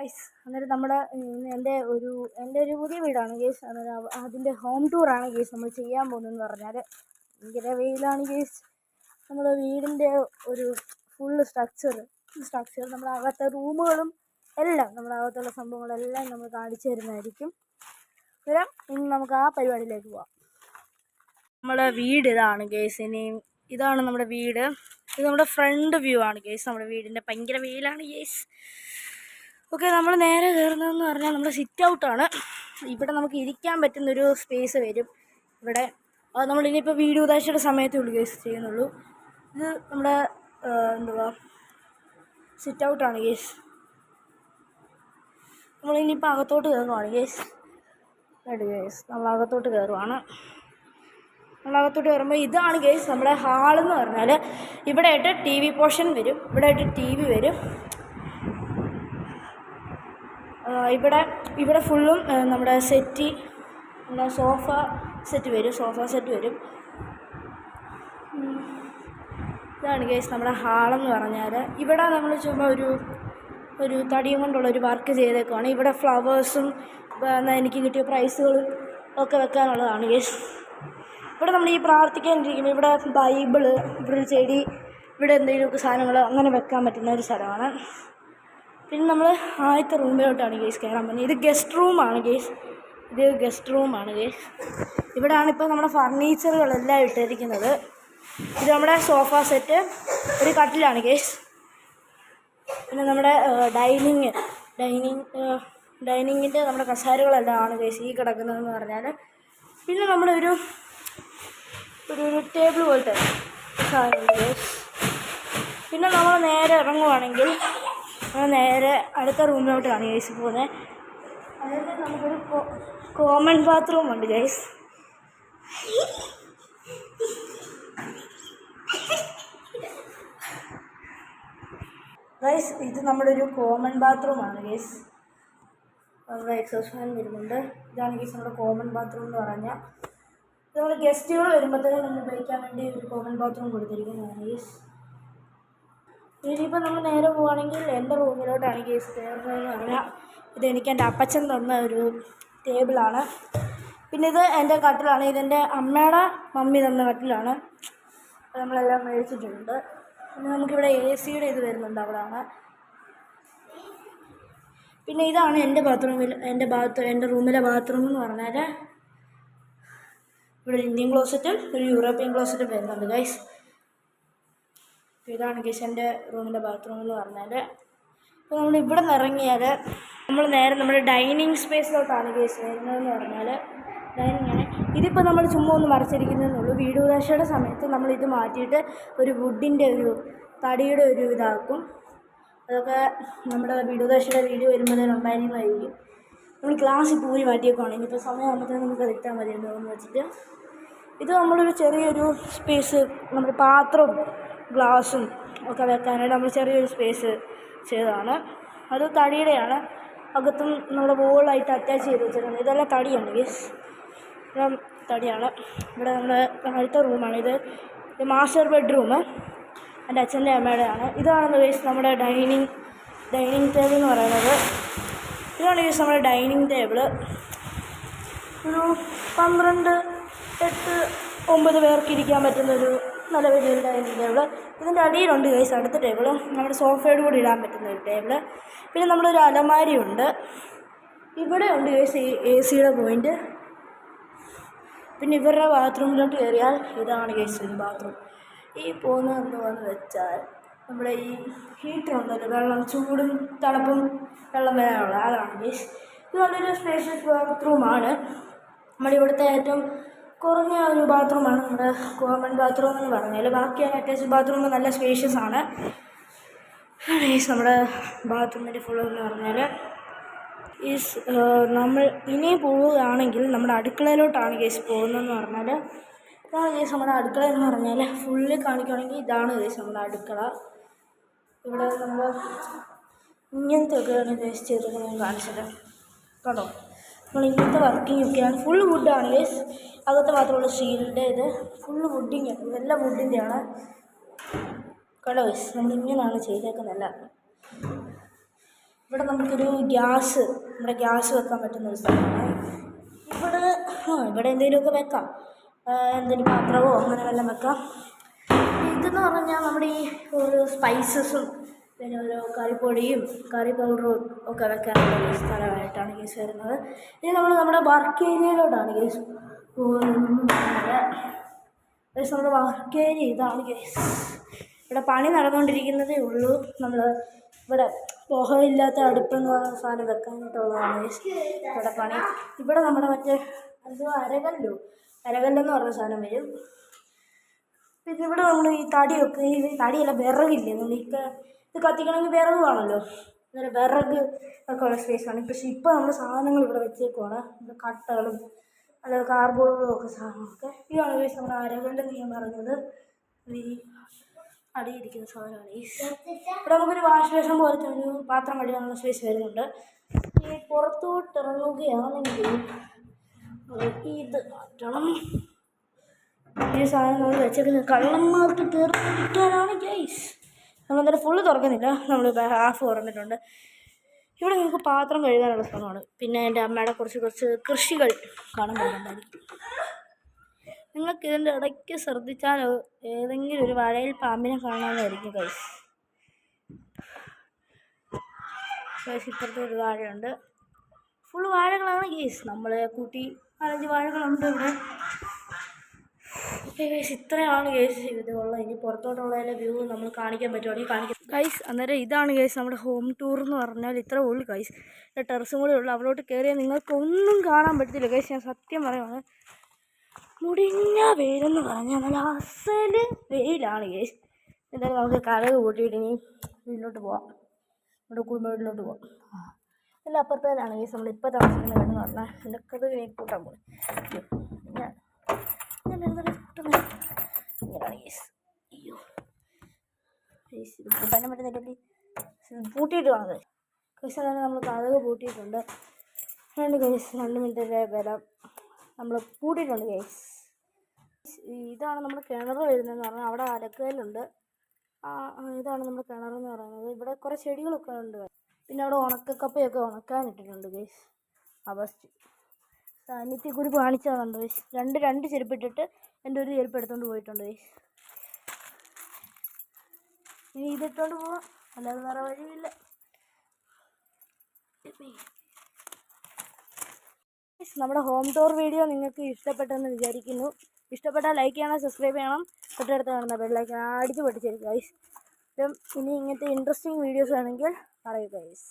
Guys അന്നേരം നമ്മുടെ എൻ്റെ ഒരു പുതിയ വീടാണ് ഗൈസ്. അന്നേരം അതിൻ്റെ ഹോം ടൂറാണ് ഗൈസ് നമ്മൾ ചെയ്യാൻ പോകുന്നതെന്ന് പറഞ്ഞാൽ ഭയങ്കര വെയിലാണ് ഗൈസ്. നമ്മൾ വീടിൻ്റെ ഒരു ഫുള്ള് സ്ട്രക്ചർ നമ്മുടെ അകത്തെ റൂമുകളും എല്ലാം നമ്മുടെ അകത്തുള്ള സംഭവങ്ങളെല്ലാം നമ്മൾ കാണിച്ചു തരുന്നതായിരിക്കും. അന്നേരം ഇനി നമുക്ക് ആ പരിപാടിയിലേക്ക് പോവാം. നമ്മുടെ വീട് ഇതാണ് ഗൈസ്. ഇതാണ് നമ്മുടെ വീട്. ഇത് നമ്മുടെ ഫ്രണ്ട് വ്യൂ ആണ് ഗൈസ്. നമ്മുടെ വീടിൻ്റെ ഭയങ്കര വെയിലാണ് ഗൈസ്. ഓക്കെ, നമ്മൾ നേരെ കയറുന്നതെന്ന് പറഞ്ഞാൽ നമ്മുടെ സിറ്റ് ഔട്ടാണ്. ഇവിടെ നമുക്ക് ഇരിക്കാൻ പറ്റുന്നൊരു സ്പേസ് വരും ഇവിടെ. അത് നമ്മളിനിയിപ്പോൾ വീഡിയോ ഉദാശയുടെ സമയത്തേ ഉള്ളൂ ഗേസ് ചെയ്യുന്നുള്ളൂ. ഇത് നമ്മുടെ എന്തുവാ സിറ്റ് ഔട്ടാണ് ഗേസ്. നമ്മളിനിയിപ്പോൾ അകത്തോട്ട് കയറുവാണ് ഗേസ്. റെഡി ഗേസ്, നമ്മളകത്തോട്ട് കയറുവാണ്. നമ്മളകത്തോട്ട് കയറുമ്പോൾ ഇതാണ് ഗേസ് നമ്മുടെ ഹാളെന്ന് പറഞ്ഞാൽ. ഇവിടെ ആയിട്ട് ടി വി പോർഷൻ വരും, ഇവിടെ ആയിട്ട് ടി വി വരും. ഇവിടെ ഫുള്ളും നമ്മുടെ സോഫ സെറ്റ് വരും. ഇതാണ് ഗൈസ് നമ്മുടെ ഹാളെന്ന് പറഞ്ഞാൽ. ഇവിടെ നമ്മൾ ചുമ്മാ ഒരു തടിയും കൊണ്ടുള്ളൊരു വർക്ക് ചെയ്തേക്കുവാണ്. ഇവിടെ ഫ്ലവേഴ്സും എനിക്ക് കിട്ടിയ പ്രൈസുകളും ഒക്കെ വെക്കാനുള്ളതാണ് ഗൈസ്. ഇവിടെ നമ്മൾ ഈ പ്രാർത്ഥിക്കാനിരിക്കുമ്പോൾ ഇവിടെ ബൈബിള്, ഇവിടെ ഒരു ചെടി, ഇവിടെ എന്തെങ്കിലുമൊക്കെ സാധനങ്ങൾ അങ്ങനെ വെക്കാൻ പറ്റുന്ന ഒരു സ്ഥലമാണ്. പിന്നെ നമ്മൾ ആദ്യത്തെ റൂമിലോട്ടാണ് ഗേസ് കയറാൻ പോകുന്നത്. ഇത് ഗസ്റ്റ് റൂമാണ് ഗേസ്. ഇവിടെയാണ് ഇപ്പോൾ നമ്മുടെ ഫർണിച്ചറുകളെല്ലാം ഇട്ടിരിക്കുന്നത്. ഇത് നമ്മുടെ സോഫ സെറ്റ്, ഒരു കട്ടിലാണ് ഗേസ്. പിന്നെ നമ്മുടെ ഡൈനിങ്ങിൻ്റെ നമ്മുടെ കസേരകളെല്ലാം ആണ് ഗേസ് ഈ കിടക്കുന്നതെന്ന് പറഞ്ഞാൽ. പിന്നെ നമ്മുടെ ഒരു ടേബിൾ പോലത്തെ സാധനമുണ്ട് ഗേസ്. പിന്നെ നമ്മൾ നേരെ ഇറങ്ങുവാണെങ്കിൽ നേരെ അടുത്ത റൂമിലോട്ടാണ് ഗൈസ് പോകുന്നത്. അതായത് നമുക്കൊരു കോമൺ ബാത്റൂം ഉണ്ട് ഗൈസ്. ഇത് നമ്മുടെ ഒരു കോമൺ ബാത്റൂമാണ് ഗൈസ്. നമ്മുടെ എക്സോസ്റ്റ് ഫാൻ വരുന്നുണ്ട്. ഇതാണ് ഗൈസ് നമ്മുടെ കോമൺ ബാത്റൂം എന്ന് പറഞ്ഞാൽ. നമ്മൾ ഗസ്റ്റുകൾ വരുമ്പോഴത്തേക്കും നമ്മൾ ഉപയോഗിക്കാൻ വേണ്ടി ഒരു കോമൺ ബാത്റൂം കൊടുത്തിരിക്കുന്നതാണ് ഗൈസ്. ഇനിയിപ്പോൾ നമ്മൾ നേരെ പോവുകയാണെങ്കിൽ എൻ്റെ റൂമിലോട്ടാണ് കേസ് കയറുന്നതെന്ന് പറഞ്ഞാൽ. ഇതെനിക്ക് എൻ്റെ അപ്പച്ചൻ തന്ന ഒരു ടേബിളാണ്. പിന്നെ ഇത് എൻ്റെ കട്ടിലാണ്. ഇതെൻ്റെ അമ്മയുടെ മമ്മി തന്ന കട്ടിലാണ്. അത് നമ്മളെല്ലാം മേടിച്ചിട്ടുണ്ട്. പിന്നെ നമുക്കിവിടെ AC-യുടെ ഇത് വരുന്നുണ്ട് അവിടെയാണ്. പിന്നെ ഇതാണ് എൻ്റെ റൂമിലെ ബാത്റൂം എന്ന് പറഞ്ഞാൽ. ഇവിടെ ഒരു ഇന്ത്യൻ ക്ലോസറ്റും ഒരു യൂറോപ്യൻ ക്ലോസറ്റും വരുന്നുണ്ട് ഗൈസ്. ഇതാണ് ഗൈസ് എൻ്റെ റൂമിൻ്റെ ബാത്റൂം എന്ന് പറഞ്ഞാൽ. ഇപ്പോൾ നമ്മൾ ഇവിടെ നിന്ന് ഇറങ്ങിയാൽ നമ്മൾ നേരെ നമ്മുടെ ഡൈനിങ് സ്പേസിലോട്ടാണ് ഗൈസ് വരുന്നതെന്ന് പറഞ്ഞാൽ. ഡൈനിങ്ങാണ്. ഇതിപ്പോൾ നമ്മൾ ചുമ്മാ ഒന്ന് മറച്ചിരിക്കുന്നതെന്നുള്ളൂ. വീഡിയോ ദശയുടെ സമയത്ത് നമ്മളിത് മാറ്റിയിട്ട് ഒരു തടിയുടെ ഒരു ഇതാക്കും. അതൊക്കെ നമ്മുടെ വീഡിയോ ദശയുടെ വീഡിയോ വരുമ്പോഴത്തേനും ഉണ്ടായിരിക്കുന്നതായിരിക്കും. നമ്മൾ ക്ലാസ്സിൽ പൂരി മാറ്റിയേക്കുവാണ്. ഇനിയിപ്പോൾ സമയമാകുമ്പോഴത്തേനും നമുക്ക് എടുത്താൽ മതി എന്ന് വെച്ചിട്ട്. ഇത് നമ്മളൊരു ചെറിയൊരു സ്പേസ്, നമ്മുടെ പാത്രവും ഗ്ലാസും ഒക്കെ വെക്കാനായിട്ട് നമ്മൾ ചെറിയൊരു സ്പേസ് ചെയ്തതാണ്. അത് തടിയുടെയാണ്. അകത്തും നമ്മുടെ വോളായിട്ട് അറ്റാച്ച് ചെയ്ത് വെച്ചിട്ടുണ്ട്. ഇതെല്ലാം തടിയാണ് ഗൈസ്, ഇതെല്ലാം തടിയാണ്. ഇവിടെ നമ്മുടെ അടുത്ത റൂമാണ്. ഇത് മാസ്റ്റർ ബെഡ്റൂം എൻ്റെ അച്ഛൻ്റെ അമ്മയുടെയാണ്. ഇതാണ് ഗൈസ് നമ്മുടെ ഡൈനിങ് ടേബിൾ എന്ന് പറയുന്നത്. ഇതാണ് ഗൈസ് നമ്മുടെ ഡൈനിങ് ടേബിള്. ഒരു 12, 8, 9 പേർക്ക് ഇരിക്കാൻ പറ്റുന്നൊരു നല്ല വലിയൊരു ഡൈനിങ് ടേബിള്. ഇതിൻ്റെ അടിയിലുണ്ട് ഗൈസ് അടുത്ത ടേബിള്, നമ്മുടെ സോഫയുടെ കൂടെ ഇടാൻ പറ്റുന്ന ഒരു ടേബിള്. പിന്നെ നമ്മളൊരു അലമാരിയുണ്ട്. ഇവിടെ ഉണ്ട് ഗൈസ് AC-യുടെ പോയിൻറ്റ്. പിന്നെ ഇവരുടെ ബാത്റൂമിലോട്ട് കയറിയാൽ ഇതാണ് ഗൈസ് ഒരു ബാത്റൂം. ഈ പോകുന്നത് എന്താണെന്ന് വെച്ചാൽ നമ്മുടെ ഈ ഹീറ്ററുണ്ടല്ലോ, വെള്ളം ചൂടും തണുപ്പും വെള്ളം വരാനുള്ള, അതാണ് ഗൈസ്. ഇത് നല്ലൊരു സ്പേഷ്യസ് ബാത്റൂമാണ്. നമ്മുടെ ഇവിടുത്തെ ഏറ്റവും കുറഞ്ഞ ഒരു ബാത്റൂമാണ് നമ്മുടെ കോമൺ ബാത്റൂം എന്ന് പറഞ്ഞാൽ. ബാക്കി അറ്റാച്ച് ബാത്റൂം നല്ല സ്പേഷ്യസ് ആണ് ഗൈസ്. നമ്മുടെ ബാത്റൂമിൻ്റെ ഫുൾ എന്ന് പറഞ്ഞാൽ നമ്മൾ ഇനി പോവുകയാണെങ്കിൽ നമ്മുടെ അടുക്കളയിലോട്ടാണ് ഗൈസ് പോകുന്നതെന്ന് പറഞ്ഞാൽ. ഇതാണ് ഗൈസ് നമ്മുടെ അടുക്കള എന്ന് പറഞ്ഞാൽ. ഫുള്ള് കാണിക്കുകയാണെങ്കിൽ ഇതാണ് ഗൈസ് നമ്മുടെ അടുക്കള. ഇവിടെ നമ്മൾ ഇങ്ങനത്തെ ഒക്കെയാണ് ഗൈസ് ചെയ്തിട്ട് ഞാൻ കാണിച്ചത് കേട്ടോ. നമ്മൾ ഇങ്ങനത്തെ വർക്കിംഗ് ഒക്കെയാണ്. ഫുൾ വുഡാണ് ഗൈസ്. അകത്ത് മാത്രമുള്ള സ്റ്റീലിൻ്റെ ഇത് ഫുള്ള് വുഡിങ്, ഇതെല്ലാം വുഡിൻ്റെയാണ് കേട്ടോ ഗൈസ്. നമ്മളിങ്ങനെയാണ് ചെയ്തേക്കുന്നതല്ല. ഇവിടെ നമുക്കൊരു നമ്മുടെ ഗ്യാസ് വെക്കാൻ പറ്റുന്ന ഒരു സ്ഥലമാണ്. ഇവിടെ എന്തെങ്കിലുമൊക്കെ വെക്കാം, എന്തെങ്കിലും പാത്രമോ അങ്ങനെ വല്ലതും വെക്കാം. ഇതെന്ന് പറഞ്ഞാൽ നമ്മുടെ ഈ ഒരു സ്പൈസസും പിന്നെ ഒരു കറിപ്പൊടിയും കറി പൗഡറും ഒക്കെ വെക്കാനുള്ള ഒരു സ്ഥലമായിട്ടാണ് കേസ് വരുന്നത്. ഇനി നമ്മുടെ വർക്ക് ഏരിയയിലോട്ടാണ് കേസ് പോകുന്നത്. നമ്മുടെ വർക്ക് ഏരിയ ഇതാണ് കേസ്. ഇവിടെ പണി നടന്നുകൊണ്ടിരിക്കുന്നതേ ഉള്ളൂ. ഇവിടെ പുകയില്ലാത്ത അടുപ്പെന്ന് പറയുന്ന സാധനം വെക്കാനായിട്ടുള്ളതാണ് ഇവിടെ പണി. ഇവിടെ നമ്മുടെ മറ്റേ അരകല്ലെന്ന് പറഞ്ഞ സാധനം വരും. പിന്നെ ഇവിടെ നമ്മൾ ഈ തടിയല്ല വിറകില്ലേ, ഇത് കത്തിക്കണമെങ്കിൽ വിറക് വേണമല്ലോ. അന്നേരം വിറക് ഒക്കെ ഉള്ള സ്പേസാണ്. പക്ഷേ ഇപ്പോൾ നമ്മൾ സാധനങ്ങൾ ഇവിടെ വെച്ചേക്കുവാണ്. ഇവിടെ കട്ടകളും അല്ലാതെ കാർബോർഡുകളും ഒക്കെ സാധനങ്ങളൊക്കെ. ഇതാണ് കേസ് നമ്മുടെ അരകല്ലെന്ന് ഞാൻ പറഞ്ഞത്. ഈ അടിയിരിക്കുന്ന സാധനമാണ് ഈ. ഇവിടെ നമുക്കൊരു വാഷ് ബേസിൻ പോലത്തെ ഒരു പാത്രം കഴുകാനുള്ള സ്പേസ് വരുന്നുണ്ട്. ഈ പുറത്തോട്ട് ഇറങ്ങുകയാണെങ്കിൽ ഇത് മാറ്റണം. ഈ സാധനം നമ്മൾ വെച്ചേക്കുന്നത് കള്ളന്മാർക്ക് കയറാനാണ് ഗൈസ്. നമ്മളെന്തായാലും ഫുള്ള് തുറക്കുന്നില്ല, നമ്മൾ ഹാഫ് തുറന്നിട്ടുണ്ട്. ഇവിടെ നിങ്ങൾക്ക് പാത്രം കഴുകാനുള്ള സ്ഥലമാണ്. പിന്നെ എൻ്റെ അമ്മയുടെ കുറച്ച് കൃഷികൾ കാണാൻ പറ്റുന്നുണ്ടായിരിക്കും. നിങ്ങൾക്ക് ഇതിൻ്റെ ഇടയ്ക്ക് ശ്രദ്ധിച്ചാലോ ഏതെങ്കിലും ഒരു വാഴയിൽ പാമ്പിനെ കാണാനായിരിക്കും ഗൈസ്. ഇപ്പുറത്തെ ഒരു വാഴയുണ്ട്, ഫുള്ള് വാഴകളാണ് ഗൈസ്. നമ്മളെ കൂട്ടി 4-5 വാഴകളുണ്ട് ഇവിടെ. ഓക്കെ ഗൈസ്, ഇത്രയാണ് ഗൈസ് ഇതുള്ള. ഇനി പുറത്തോട്ടുള്ളതിൻ്റെ വ്യൂ നമ്മൾ കാണിക്കാൻ പറ്റുവാണെങ്കിൽ കാണിക്കാം ഗൈസ്. അന്നേരം ഇതാണ് ഗൈസ് നമ്മുടെ ഹോം ടൂർ എന്ന് പറഞ്ഞാൽ ഇത്ര ഉള്ളു ഗൈസ്. ടെറസും കൂടെ ഉള്ളു. അവിടോട്ട് കയറിയാൽ നിങ്ങൾക്കൊന്നും കാണാൻ പറ്റത്തില്ല ഗൈസ്. ഞാൻ സത്യം പറയുവാണ്, മുടിഞ്ഞ വെയിലെന്ന് പറഞ്ഞാൽ നല്ല അസല് വെയിലാണ് ഗൈസ്. എന്തായാലും നമുക്ക് കലക് കൂട്ടിയിട്ട് ഇനി വീട്ടിലോട്ട് പോവാം, നമ്മുടെ കുടുംബ വീട്ടിലോട്ട് പോവാം. എല്ലാം അപ്പുറത്തേലാണ് ഗൈസ് നമ്മളിപ്പോൾ താമസിക്കുന്ന വീടെന്ന് പറഞ്ഞാൽ. എൻ്റെ കഥ കൂട്ടാൻ പോകും ഇങ്ങനെയാണ് ഗൈസ്. അയ്യോ ഗൈസ്, ഇത് കൂട്ടാനും പറ്റുന്നില്ല, പൂട്ടിയിട്ട് വേണം ഗൈസ്. ഗൈസ് അതാണ് നമ്മൾ കഥക് പൂട്ടിയിട്ടുണ്ട്. 2 മിനിറ്റിൻ്റെ ബലം നമ്മൾ പൂട്ടിയിട്ടുണ്ട് ഗൈസ്. ഇതാണ് നമ്മുടെ കിണർ വരുന്നതെന്ന് പറഞ്ഞാൽ അവിടെ അലക്കലുണ്ട്. ഇതാണ് നമ്മുടെ കിണറെന്ന് പറയുന്നത്. ഇവിടെ കുറേ ചെടികളൊക്കെ ഉണ്ട്. പിന്നെ അവിടെ ഉണക്കക്കപ്പയൊക്കെ ഉണക്കാനിട്ടിട്ടുണ്ട് ഗൈസ്. അവസ്ഥ സാന്നിധ്യക്കുറിപ്പ് കാണിച്ചതുണ്ട് ഗൈസ്. രണ്ട് ചെരുപ്പിട്ടിട്ട് എൻ്റെ ഒരു ചെരുപ്പ് എടുത്തുകൊണ്ട് പോയിട്ടുണ്ട് ഗൈസ്. ഇനി ഇതിട്ടുകൊണ്ട് പോവാം, അല്ലാതെ വേറെ വഴിയില്ല. നമ്മുടെ ഹോം ടൂർ വീഡിയോ നിങ്ങൾക്ക് ഇഷ്ടപ്പെട്ടെന്ന് വിചാരിക്കുന്നു. ഇഷ്ടപ്പെട്ടാൽ ലൈക്ക് ചെയ്യണം, സബ്സ്ക്രൈബ് ചെയ്യണം, തൊട്ടടുത്ത് കാണുന്ന ബെല്ലൈക്കൺ അടിച്ച് പൊട്ടിച്ചിരിക്കും ഗൈസ്. ഇനി ഇങ്ങനത്തെ ഇൻട്രസ്റ്റിംഗ് വീഡിയോസ് ആണെങ്കിൽ പറയുക ഗൈസ്.